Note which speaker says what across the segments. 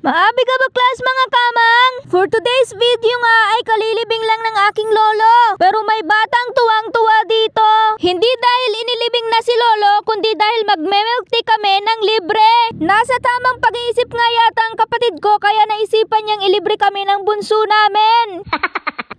Speaker 1: Maabi ka ba class mga kamang? For today's video nga ay kalilibing lang ng aking lolo. Pero may batang tuwang-tuwa dito. Hindi dahil inilibing na si lolo, kundi dahil magme-milk tea kami ng libre. Nasa tamang pag-iisip nga yata ang kapatid ko kaya naisipan niyang ilibre kami ng bunso namin.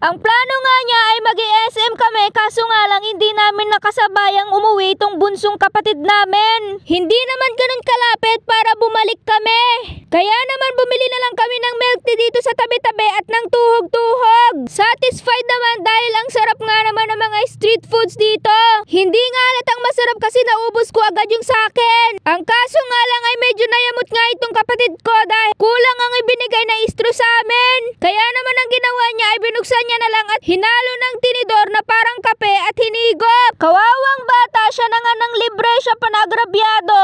Speaker 1: Ang plano nga niya ay mag-SM kami kaso nga lang hindi namin nakasabayang umuwi itong bunsong kapatid namin. Hindi naman ganun kalapit para bumalik kami. Kaya naman bumili na lang kami ng milk tea dito sa tabi-tabi at ng tuhog-tuhog. Satisfied naman dahil ang sarap nga naman ng mga street foods dito. Hindi nga halatang masarap kasi naubos ko agad yung sakin. Ang kaso nga lang ay medyo nayamot nga itong kapatid ko dahil kulang ang ibinigay na istro sa amin. Kaya naman ang ginawa niya ay binuksan niya na lang at hinalo ng tinidor na parang kape at hinigop. Kawawang bata, siya na nga ng libre, siya panagrabyado.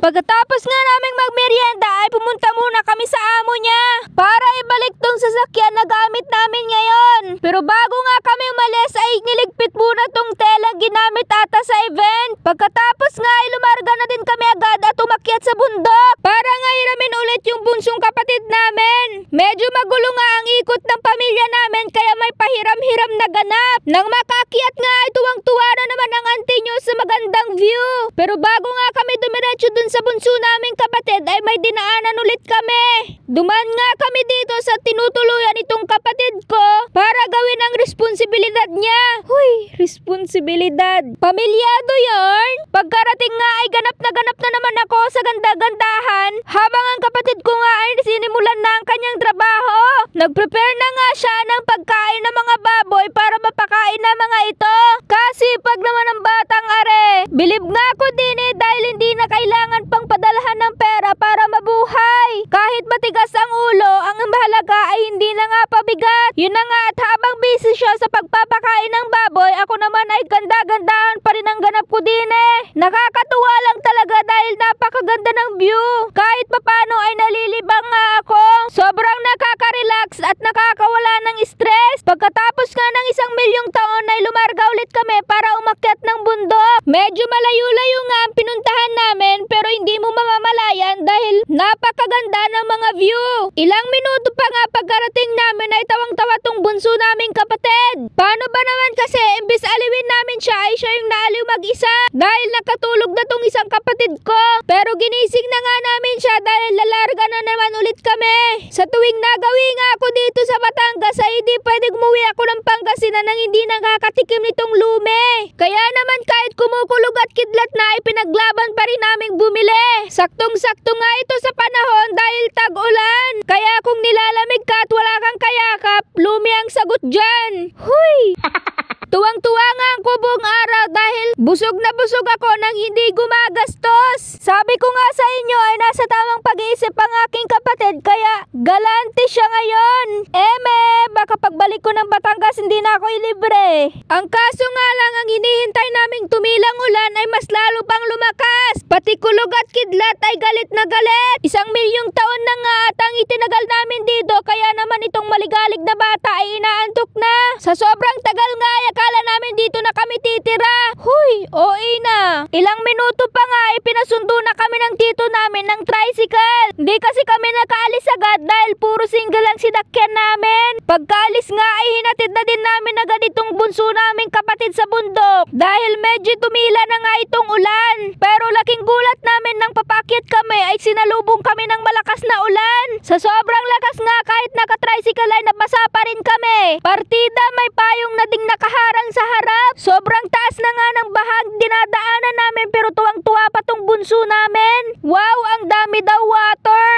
Speaker 1: Pagkatapos nga naming magmerienda ay pumunta muna kami sa amo niya para ibalik tong sasakyan na gamit namin ngayon. Pero bago nga kami umalis ay niligpit muna tong telang ginamit ata sa event. Pagkatapos nga ay lumarga na din kami agad at umakyat sa bundok para nga hiramin ulit yung bunsong kapatid namin. Medyo magulo nga ang ikot ng pamilya namin kaya may pahiram-hiram na ganap. Nang makakyat nga ay tuwang-tuwa na naman ang auntie nyo sa magandang view. Pero bago nga kami dumiretso dun sa bunso naming kapatid ay may dinaanan ulit kami. Duman nga kami dito sa tinutuluyan itong kapatid ko para gawin ang responsibilidad niya. Huy, responsibilidad. Pamilyado yarn. Pagkarating nga ay ganap na naman ako sa ganda-gandahan habang ang kapatid ko nga ay sinimulan na ang kanyang trabaho. Nagprepare na nga siya ng pagkain ng mga baboy para mapakain na mga ito. Kasi pag naman ang batang are, bilib nga ako din dahil hindi na kailangan pang padalahan ng pera para mabuhay. Kahit matigas ang ulo, ang mahalaga ay hindi na nga pabigat. Yun na nga at habang busy siya sa pagpapakain ng baboy, ako naman ay ganda-gandahan pa rin ang ganap ko din Nakakatuwa lang talaga dahil napakaganda ng view. Kahit papano ay nalilibang nga ako. Sobrang nakaka-relax at nakakawala ng stress. Pagkatapos nga ng 1,000,000 taon ay lumarga ulit kami para umakyat ng bundok. Medyo malayo-layo nga ang pinuntahan namin pero hindi mo mamamalayan dahil napakaganda ng mga view. Ilang minuto pa nga pagkarating namin ay tawang-tawa tong bunso naming kapatid. Paano ba naman kasi imbis aliwin namin siya ay siya yung naaliw mag-isa dahil nakatulog na tong isang kapatid ko. Pero ginising na nga namin siya dahil lalarga na naman ulit kami. Sa tuwing nagawi nga ako dito sa Batangas ay hindi pwedeng umuwi ako ng Pangasinan nang hindi nakakatikim nitong lume. Kaya naman kahit kumukulog at kidlat na ay pinaglaban pa rin naming bumili. Saktong-sakto nga ito sa panahon dahil tag-ulan. Kaya kung nilalamig ka at wala kang kayakap, lume ang sagot dyan. Huy! Tuwang-tuwa nga ang buong araw dahil busog na busog ako nang hindi gumagastos. Sabi ko nga sa inyo ay nasa tamang pag-iisip ang aking kapatid kaya galante siya ngayon. Baka pagbalik ko ng Batangas hindi na ako ilibre. Ang kaso nga lang ang hinihintay naming tumilang ulan ay mas lalo pang lumakas. Pati kulog at kidlat ay galit na galit. 1,000,000 taon na nga at ang itinagal namin dito kaya naman itong maligalig na bata ay inaantok na. Sa sobrang tagal nga ay akala namin dito na kami titira. Huy, OA na. Ilang minuto pa nga ay pinasundo na kami ng tito namin ng tricycle. Hindi kasi kami nakaalis agad dahil puro single ang sinakyan namin. Pagkaalis nga ay hinatid na din namin agad itong bunso naming kapatid sa bundok dahil medyo tumila na nga itong ulan. Pero laking gulat namin nang papakyat kami ay sinalubong kami ng malakas na ulan. Sa sobrang lakas nga kahit naka-tricycle ay nabasa pa rin kami. Partida may payong na ding nakaharang sa harap. Sobrang taas na nga ng bahag dinadaanan namin pero tuwang-tuwa pa tong bunso namin. Wow, ang dami daw water.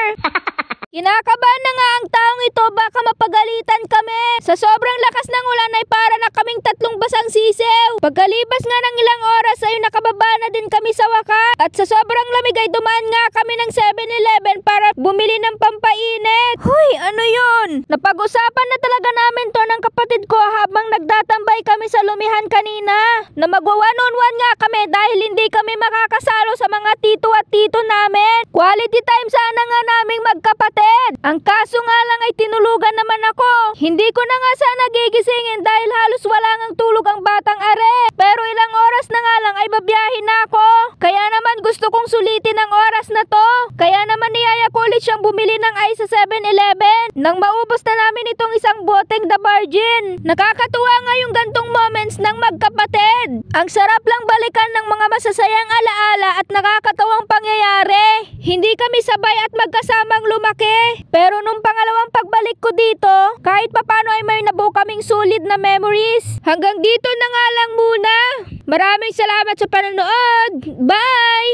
Speaker 1: Kinakabahan na nga ang taong ito baka mapagalitan kami. Sa sobrang lakas ng ulan ay para na kaming 3 basang sisew. Pagkalibas nga ng ilang oras ay nakababa na din kami sa wakas. At sa sobrang lamig ay dumaan nga kami ng 7-Eleven para bumili ng pampainit. Huy, ano yun? Napag-usapan na talaga namin to ng kapatid ko habang nagtatambay kami sa lumihan kanina. Na magwa-one-on-one nga kami dahil hindi kami makakasalo sa mga tito at tito namin. Quality time sana nga naming magkapatid. Ang kaso nga lang ay tinulugan naman ako. Hindi ko na nga sana gigisingin dahil halos wala ngang tulog ang batang are. Pero ilang oras na nga lang ay babiyahin na ako. Kaya naman gusto kong sulitin ang oras na to. Kaya naman niyaya ko ulit siyang bumili ng tayo sa 7-Eleven nang maubos na namin itong isang boteng The Virgin. Nakakatuwa nga yung gantong moments ng magkapatid. Ang sarap lang balikan ng mga masasayang alaala at nakakatawang pangyayari. Hindi kami sabay at magkasamang lumaki. Pero nung pangalawang pagbalik ko dito, kahit papano ay may nabuo kaming sulit na memories. Hanggang dito na nga lang muna. Maraming salamat sa panonood. Bye!